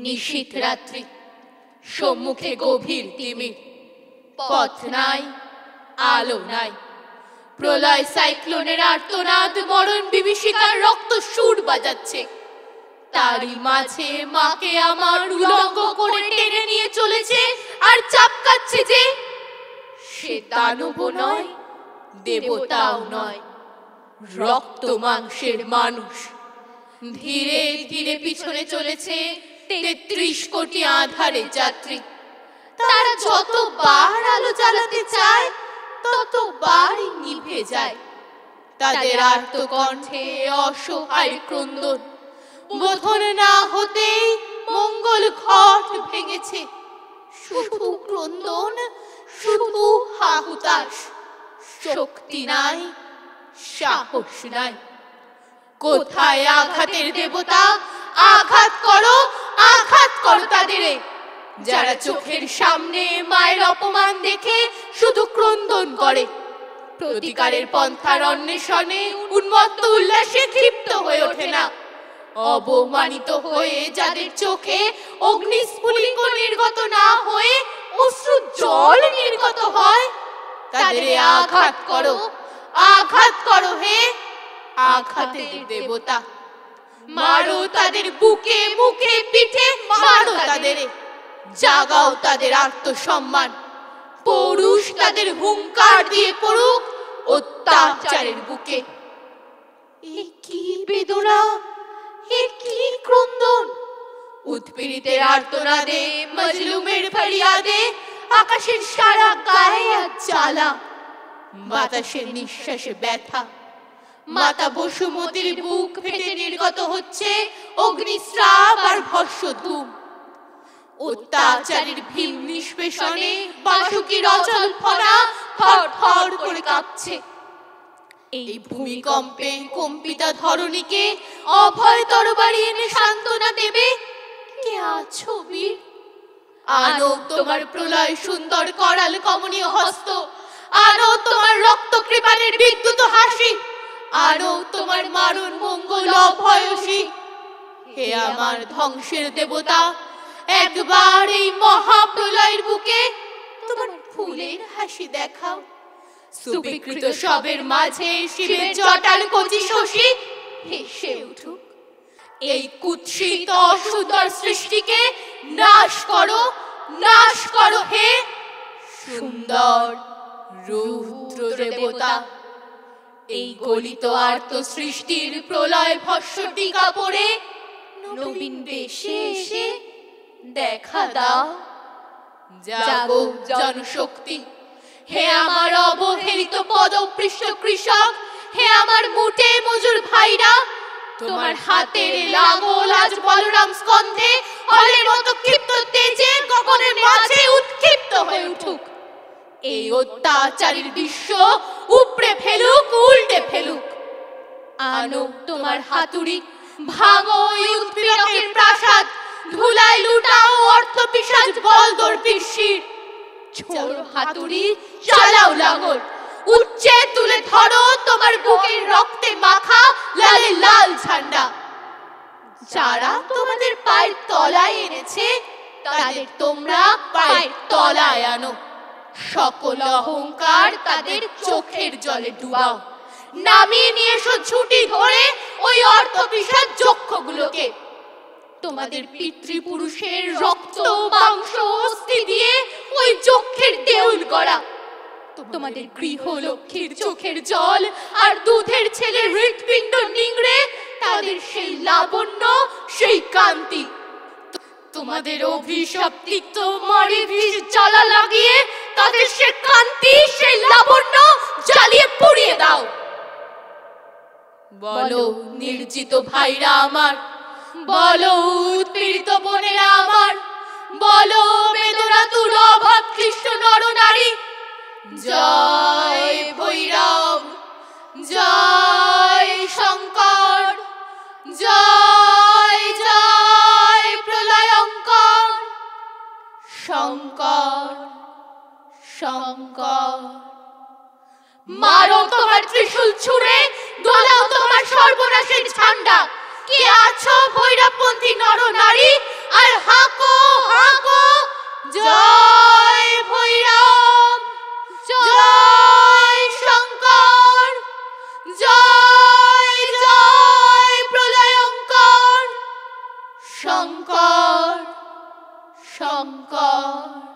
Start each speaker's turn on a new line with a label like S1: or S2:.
S1: নিশীথ রাত্রি, সম্মুখে গভীর তিমির, পথ নাই, আলো নাই। প্রলয় সাইক্লোনের আর্তনাদ মরণ বিভীষিকার রক্ত সুর বাজাচ্ছে। তারই মাঝে মাকে আমার উলঙ্গ করে টেনে নিয়ে চলেছে আর চাপকাচ্ছে যে সে দানব নয়, দেবতাও নয়, রক্ত মাংসের মানুষ। ধীরে ধীরে পিছনে চলেছে ৩৩ কোটি আধারে যাত্রী। তারা যতবার আলো জ্বালাতে চায় ততবারই নিভে যায়। তাদের আর্তকণ্ঠে অসহায় ক্রন্দন, বোধন না হতেই মঙ্গল ঘট ভেঙেছে। শুধু ক্রন্দন, শুধু হাহুতাশ, শক্তি নাই, সাহস নাই। কোথায় আঘাতের দেবতা? আঘাত করো, আঘাত করো তাদের, যারা চোখের সামনে মায়ের অপমান দেখে শুধু ক্রন্দন করে। প্রতিকারের পন্থার অন্বেষণে উন্মত্ত উল্লাসে ক্ষিপ্ত হয়ে ওঠে না। অবমানিত হয়ে যাদের চোখে অগ্নিস্ফুলিঙ্গ নির্গত না হয়ে অশ্রু জল নির্গত হয়, তাদের আঘাত করো, আঘাত করো হে আঘাতের দেবতা। মারো তাদের বুকে, মুখে, পিঠে, মারো তাদের। জাগাও তাদের আত্মসম্মান, পৌরুষ তাদের হুঙ্কার দিয়ে পড়ুক অত্যাচারের বুকে। এ কি বেদনা, এ কি ক্রন্দন! উৎপীড়িতের আর্তনাদে, মজলুমের ফরিয়াদে আকাশের সারা গায়ে আজ জ্বালা। বাতাসের নিঃশ্বাসে ব্যথা। মাতা বসুমতীর বুক ফেটে নির্গত হচ্ছে অগ্নিস্রাব আর ভস্মধূম। অত্যাচারীর ভীম নিষ্পেষণে বাসুকির অচল ফনা থর থর করে কাঁপছে। এই ভূমিকম্পে কম্পিতা ধরণীকে অভয় তরবারি এনে সান্ত্বনা দেবে কে আছো বীর? আনো তোমার প্রলয় সুন্দর করাল কমনীয় হস্ত, আনো তোমার রক্ত কৃপানের বিদ্যুৎ হাসি, আনো তোমার মারণ মঙ্গল অভয়সী। হে আমার ধ্বংসের দেবতা, একবার এই মহাপ্রলয়ের বুকে তোমার ফুলের হাসি দেখাও। সুবিকৃত সবের মাঝে শিবের জটার কচি শশী হেসে উঠুক। এই কুৎসিত অসুন্দর সৃষ্টিকে নাশ করো, নাশ করো হে সুন্দর রুদ্র দেবতা। এই গলিত আর্ত সৃষ্টির প্রলয় ভস্ম টিকা পড়ে নবীন বেশে এসে দেখা দাও। জাগো জনশক্তি, হে আমার অবহেলিত পদপৃষ্ট কৃষক, হে আমার মুটে মজুর ভাইরা, তোমার হাতের লাঙল আজ বলরাম স্কন্ধে হলের মতো ক্ষিপ্ত তেজে গগনের মাঝে উৎক্ষিপ্ত হয়ে উঠুক। এই অত্যাচারীর বিশ্ব উপড়ে ফেলুক, উল্টে ফেলুক। আনো তোমার হাতুড়ি, ভাঙো এই উৎপীড়কের প্রাসাদ, ধুলায় লুটাও অর্থ পিশাচ বলদর্পীর শির। ছোড়ো হাতুড়ি, চালাও লাঙল, উচ্চে তুলে ধরো তোমার বুকের রক্তে মাখা লালে লাল ঝান্ডা। যারা তোমাদের পায়ের তলায় এনেছে তাদের তোমরা পায়ের তলায় আনো। সকল অহংকার তাদের চোখের জলে ডুবাও। নামিয়ে নিয়ে এসো ঝুঁটি ধরে ওই অর্থ পিশাচ যক্ষগুলোকে। তোমাদের পিতৃপুরুষের রক্ত মাংস অস্থি দিয়ে ওই যক্ষের দেউল গড়া। তোমাদের গৃহ লক্ষ্মীর চোখের জল আর দুধের ছেলের হৃৎপিণ্ড নিংড়ে তাদের সেই লাবণ্য, সেই কান্তি। তোমাদের অভিশাপ তিক্ত মারি বিষ জ্বালা লাগিয়ে তাদের সে কান্তি, সেই লাবণ্য জ্বালিয়ে পুড়িয়ে দাও। বলো নির্জিত ভাইরা আমার, বলো উৎপীড়িত বোনেরা আমার, বলো বেদনাতুর অভাব কৃষ্ণ নর নারী, জয় ভৈরব, জয় শঙ্কর, জয় জয় প্রলয়ঙ্কর। শঙ্কর, শঙ্কর। মারো তোমার ত্রিশূল ছুঁড়ে, দোলাও তোমার সর্বনাশের ঝান্ডা। কে আছো ভৈরবপন্থী নর নারী, আর শঙ্কর শঙ্কর।